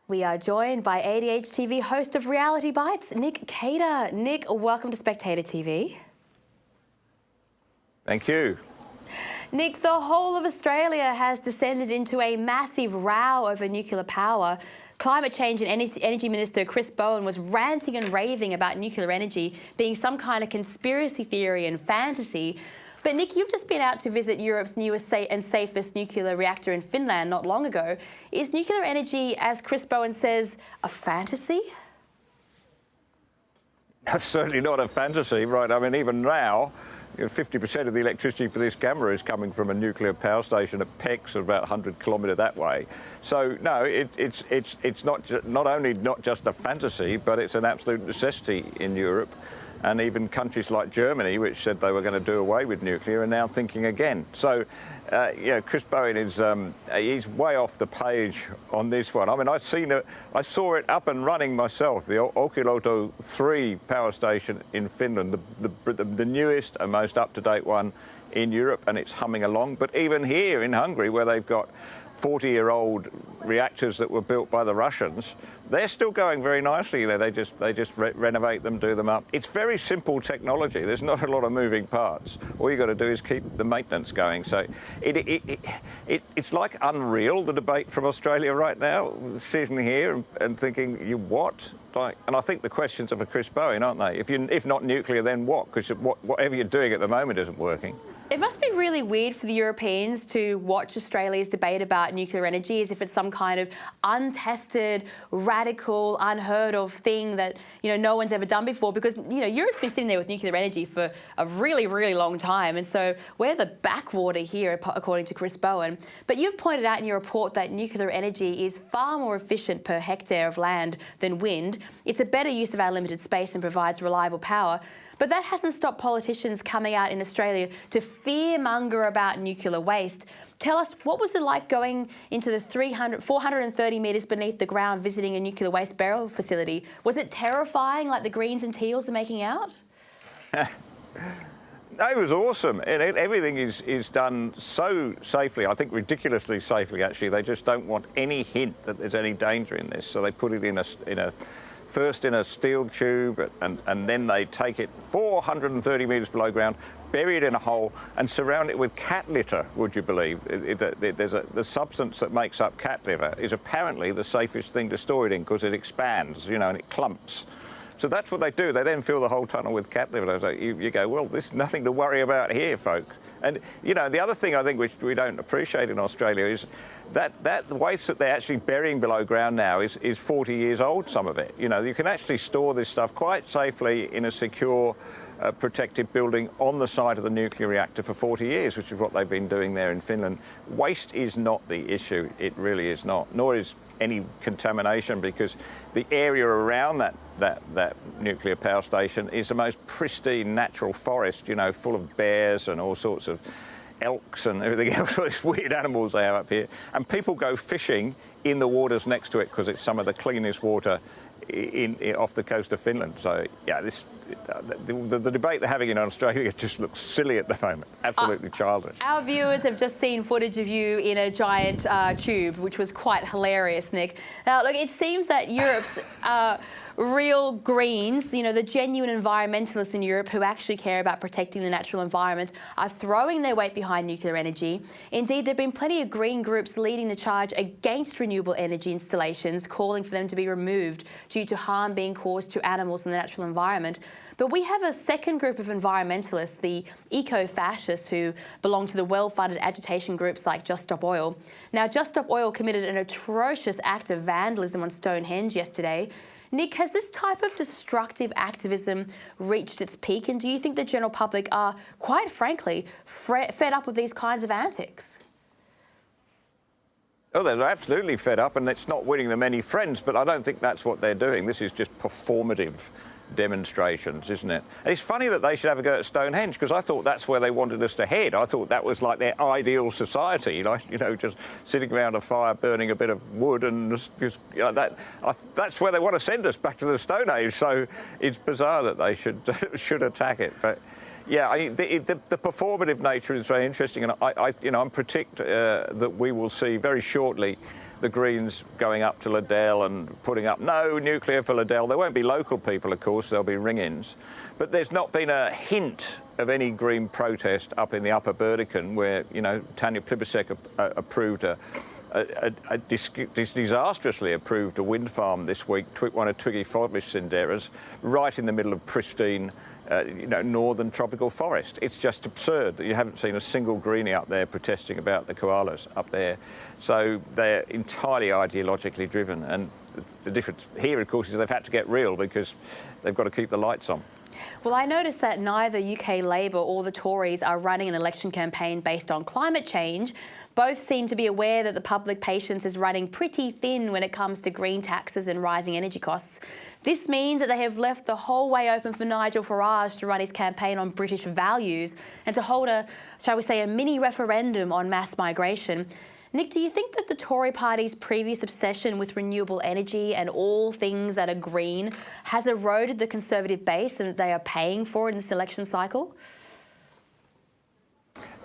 We are joined by ADHTV host of Reality Bytes, Nick Cater. Nick, welcome to Spectator TV. Thank you. Nick, the whole of Australia has descended into a massive row over nuclear power. Climate Change and Energy Minister Chris Bowen was ranting and raving about nuclear energy being some kind of conspiracy theory and fantasy. But Nick, you've just been out to visit Europe's newest and safest nuclear reactor in Finland not long ago. Is nuclear energy, as Chris Bowen says, a fantasy? That's certainly not a fantasy, right? I mean, even now, 50% of the electricity for this camera is coming from a nuclear power station at Pex, about 100 kilometres that way. So, no, it's not only not just a fantasy, but it's an absolute necessity in Europe. And even countries like Germany, which said they were going to do away with nuclear, are now thinking again. So, Chris Bowen is he's way off the page on this one. I mean, I saw it up and running myself. The Olkiluoto 3 power station in Finland, the newest and most up-to-date one in Europe, and it's humming along. But even here in Hungary, where they've got 40-year-old reactors that were built by the Russians, they're still going very nicely. They just renovate them, do them up. It's very simple technology. There's not a lot of moving parts. All you got to do is keep the maintenance going. So it's like unreal, the debate from Australia right now, sitting here and thinking, you what? And I think the questions are for Chris Bowen, aren't they? If not nuclear, then what? Because whatever you're doing at the moment isn't working. It must be really weird for the Europeans to watch Australia's debate about nuclear energy as if it's some kind of untested, radical, unheard of thing that, no one's ever done before, because, Europe's been sitting there with nuclear energy for a really, really long time. And so we're the backwater here, according to Chris Bowen. But you've pointed out in your report that nuclear energy is far more efficient per hectare of land than wind. It's a better use of our limited space and provides reliable power. But that hasn't stopped politicians coming out in Australia to fearmonger about nuclear waste. Tell us, what was it like going into the 430 metres beneath the ground visiting a nuclear waste burial facility? Was it terrifying, like the Greens and Teals are making out? It was awesome. Everything is done so safely, I think ridiculously safely, actually. They just don't want any hint that there's any danger in this, so they put it first in a steel tube, and then they take it 430 metres below ground, bury it in a hole, and surround it with cat litter, would you believe? The substance that makes up cat litter is apparently the safest thing to store it in because it expands, and it clumps. So that's what they do. They then fill the whole tunnel with cat litter. So you go, well, there's nothing to worry about here, folks. And, the other thing I think which we don't appreciate in Australia is that the waste that they're actually burying below ground now is 40 years old, some of it. You can actually store this stuff quite safely in a secure, protected building on the site of the nuclear reactor for 40 years, which is what they've been doing there in Finland. Waste is not the issue. It really is not, nor is any contamination, because the area around that nuclear power station is the most pristine natural forest, full of bears and all sorts of elks and everything else, all these weird animals they have up here. And people go fishing in the waters next to it because it's some of the cleanest water off the coast of Finland. So, yeah, the debate they're having in Australia just looks silly at the moment, absolutely childish. Our viewers have just seen footage of you in a giant tube, which was quite hilarious, Nick. Now, look, it seems that Europe's real Greens, the genuine environmentalists in Europe who actually care about protecting the natural environment, are throwing their weight behind nuclear energy. Indeed, there have been plenty of green groups leading the charge against renewable energy installations, calling for them to be removed due to harm being caused to animals and the natural environment. But we have a second group of environmentalists, the eco-fascists, who belong to the well-funded agitation groups like Just Stop Oil. Now, Just Stop Oil committed an atrocious act of vandalism on Stonehenge yesterday. Nick, has this type of destructive activism reached its peak, and do you think the general public are, quite frankly, fed up with these kinds of antics? Oh, they're absolutely fed up, and it's not winning them any friends, but I don't think that's what they're doing. This is just performative demonstrations, isn't it? And it's funny that they should have a go at Stonehenge, because I thought that's where they wanted us to head. I thought that was like their ideal society, just sitting around a fire, burning a bit of wood, and that's where they want to send us, back to the Stone Age. So it's bizarre that they should attack it. But Yeah, the performative nature is very interesting, and I'm predict that we will see very shortly the Greens going up to Liddell and putting up no nuclear for Liddell. There won't be local people, of course, there'll be ring-ins. But there's not been a hint of any Green protest up in the Upper Burdekin where, Tanya Plibersek approved disastrously approved a wind farm this week, one of Twiggy Forest Sinderas, right in the middle of pristine, northern tropical forest. It's just absurd that you haven't seen a single greenie up there protesting about the koalas up there. So they're entirely ideologically driven. And the difference here, of course, is they've had to get real because they've got to keep the lights on. Well, I noticed that neither UK Labor or the Tories are running an election campaign based on climate change. Both seem to be aware that the public patience is running pretty thin when it comes to green taxes and rising energy costs. This means that they have left the whole way open for Nigel Farage to run his campaign on British values and to hold a mini referendum on mass migration. Nick, do you think that the Tory party's previous obsession with renewable energy and all things that are green has eroded the Conservative base and that they are paying for it in this election cycle?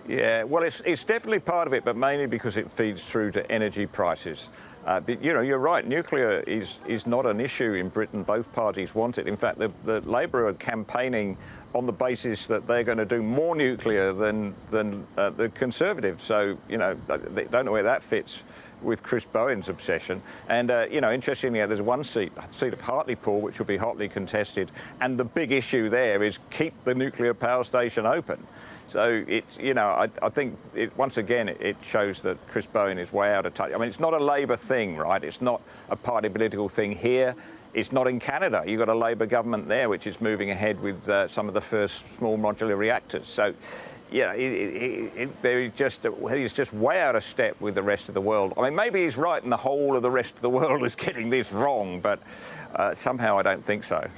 Yeah, well, it's definitely part of it, but mainly because it feeds through to energy prices. But, you're right, nuclear is not an issue in Britain. Both parties want it. In fact, the Labour are campaigning on the basis that they're going to do more nuclear than the Conservatives. So, they don't know where that fits with Chris Bowen's obsession. And, interestingly, there's one seat of Hartlepool, which will be hotly contested. And the big issue there is keep the nuclear power station open. So it's, I think once again it shows that Chris Bowen is way out of touch. I mean, it's not a Labour thing, right? It's not a party political thing here. It's not in Canada. You've got a Labour government there which is moving ahead with some of the first small modular reactors. So, he's just way out of step with the rest of the world. I mean, maybe he's right and the whole of the rest of the world is getting this wrong, but somehow I don't think so.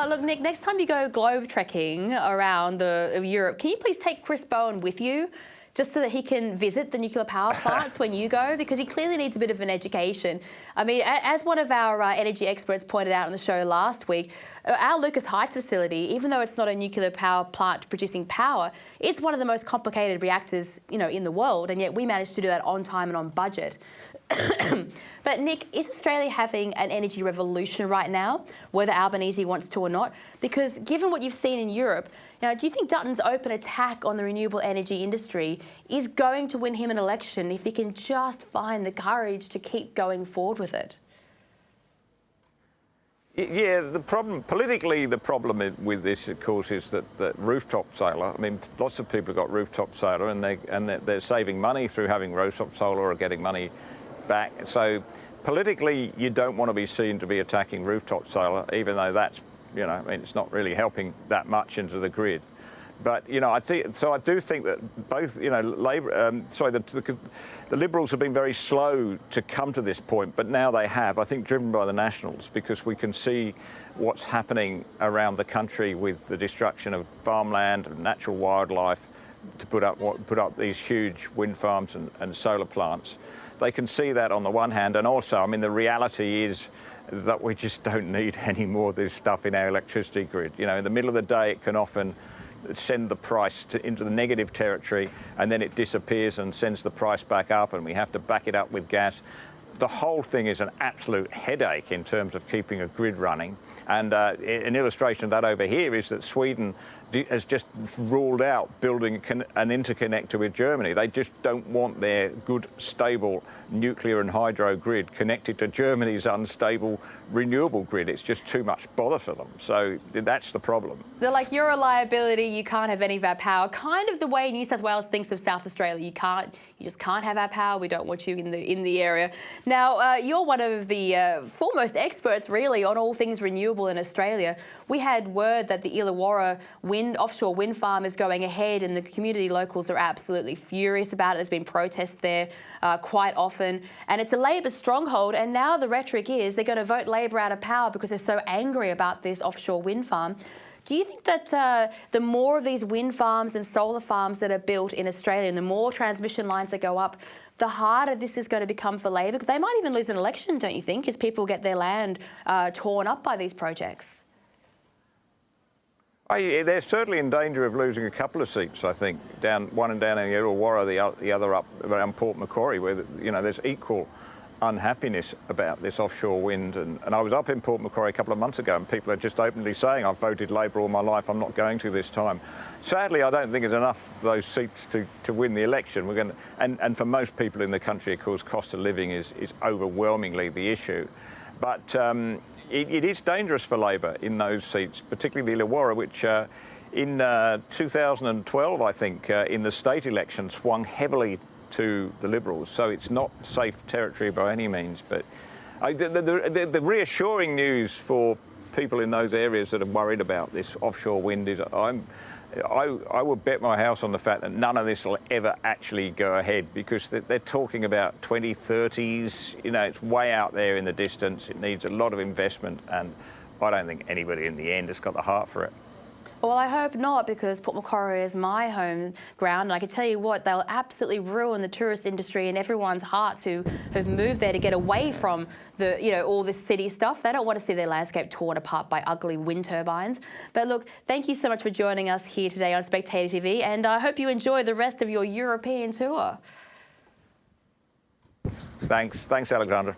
Look, Nick, next time you go globe trekking around Europe, can you please take Chris Bowen with you? Just so that he can visit the nuclear power plants when you go, because he clearly needs a bit of an education. I mean, as one of our energy experts pointed out on the show last week, our Lucas Heights facility, even though it's not a nuclear power plant producing power, it's one of the most complicated reactors, in the world, and yet we managed to do that on time and on budget. But Nick, is Australia having an energy revolution right now, whether Albanese wants to or not? Because given what you've seen in Europe, do you think Dutton's open attack on the renewable energy industry is going to win him an election if he can just find the courage to keep going forward with it? Yeah, the problem with this, of course, is that rooftop solar. I mean, lots of people have got rooftop solar, and they're saving money through having rooftop solar or getting money back. So politically, you don't want to be seen to be attacking rooftop solar, even though that's, it's not really helping that much into the grid. But, I do think that both, Labour, the Liberals have been very slow to come to this point, but now they have, I think, driven by the Nationals, because we can see what's happening around the country with the destruction of farmland and natural wildlife to put up these huge wind farms and solar plants. They can see that on the one hand, and also, I mean, the reality is that we just don't need any more of this stuff in our electricity grid. In the middle of the day, it can often send the price into the negative territory, and then it disappears and sends the price back up, and we have to back it up with gas. The whole thing is an absolute headache in terms of keeping a grid running. And an illustration of that over here is that Sweden has just ruled out building an interconnector with Germany. They just don't want their good, stable nuclear and hydro grid connected to Germany's unstable renewable grid. It's just too much bother for them. So that's the problem. They're like, you're a liability, you can't have any of our power. Kind of the way New South Wales thinks of South Australia. You just can't have our power. We don't want you in the area. Now, you're one of the foremost experts, really, on all things renewable in Australia. We had word that the Illawarra offshore wind farm is going ahead, and the community locals are absolutely furious about it. There's been protests there quite often, and it's a Labor stronghold. And now the rhetoric is they're going to vote Labor out of power because they're so angry about this offshore wind farm. Do you think that the more of these wind farms and solar farms that are built in Australia, and the more transmission lines that go up, the harder this is going to become for Labor? They might even lose an election, don't you think, as people get their land torn up by these projects? They're certainly in danger of losing a couple of seats, I think. One down in the Illawarra, the other up around Port Macquarie, where there's equal unhappiness about this offshore wind. And I was up in Port Macquarie a couple of months ago, and people are just openly saying, I've voted Labor all my life, I'm not going to this time. Sadly, I don't think there's enough of those seats to win the election. And for most people in the country, of course, cost of living is overwhelmingly the issue. But it is dangerous for Labor in those seats, particularly the Illawarra, which in 2012, I think, in the state election, swung heavily to the Liberals. So it's not safe territory by any means. But the reassuring news for people in those areas that are worried about this offshore wind is I would bet my house on the fact that none of this will ever actually go ahead, because they're talking about 2030s. It's way out there in the distance. It needs a lot of investment, and I don't think anybody in the end has got the heart for it. Well, I hope not, because Port Macquarie is my home ground, and I can tell you what, they'll absolutely ruin the tourist industry and everyone's hearts who have moved there to get away from all this city stuff. They don't want to see their landscape torn apart by ugly wind turbines. But look, thank you so much for joining us here today on Spectator TV, and I hope you enjoy the rest of your European tour. Thanks, Alexandra.